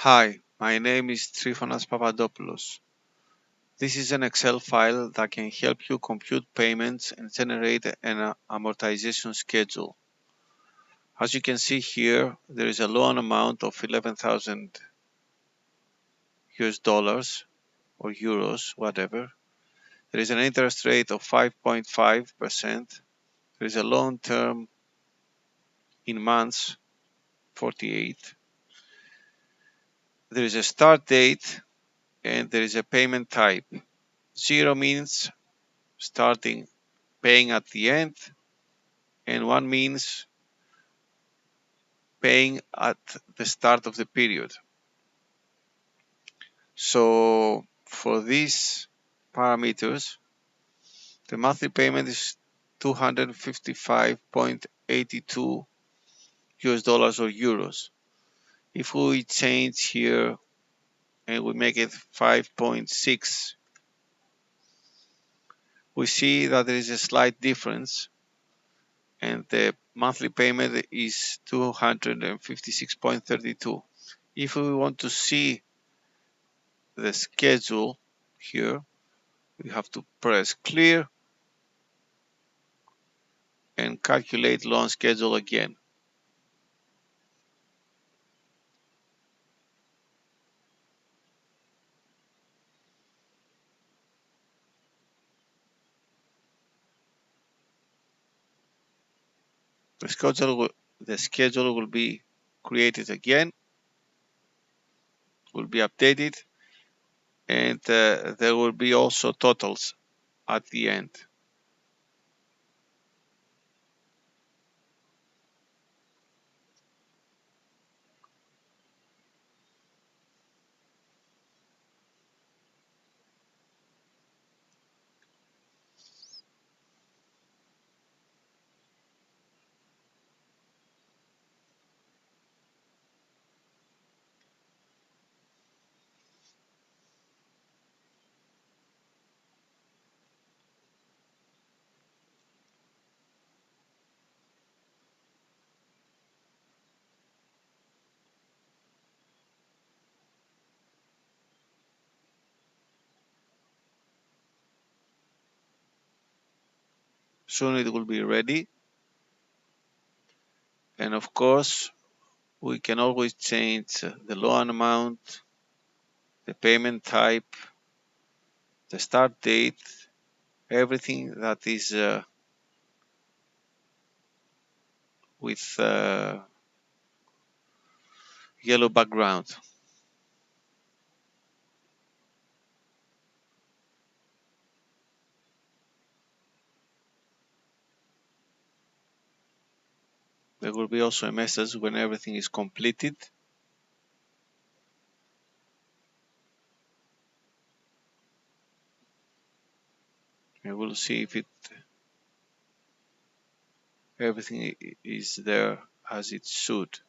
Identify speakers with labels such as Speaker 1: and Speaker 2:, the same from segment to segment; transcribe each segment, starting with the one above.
Speaker 1: Hi, my name is Trifon Papadopoulos. This is an Excel file that can help you compute payments and generate an amortization schedule. As you can see here, there is a loan amount of 11,000 US dollars or euros, whatever. There is an interest rate of 5.5%. There is a loan term in months, 48. There is a start date and there is a payment type. 0 means starting paying at the end, and 1 means paying at the start of the period. So for these parameters, the monthly payment is 255.82 US dollars or euros. If we change here and we make it 5.6, we see that there is a slight difference, and the monthly payment is 256.32. If we want to see the schedule here, we have to press clear and calculate loan schedule again. The schedule will be created again, will be updated, and there will be also totals at the end. Soon it will be ready, and of course we can always change the loan amount, the payment type, the start date, everything that is with yellow background. There will be also a message when everything is completed. And we'll see if everything is there as it should.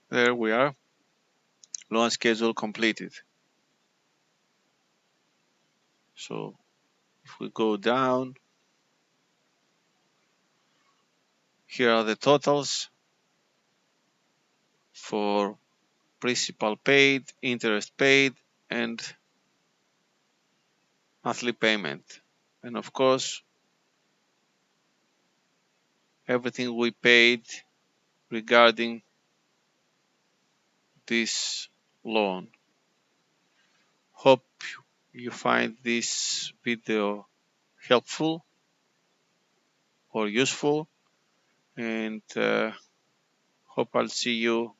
Speaker 1: There we are, loan schedule completed. So if we go down, here are the totals for principal paid, interest paid, and monthly payment. And of course, everything we paid regarding this loan. Hope you find this video helpful or useful, and hope I'll see you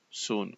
Speaker 1: soon.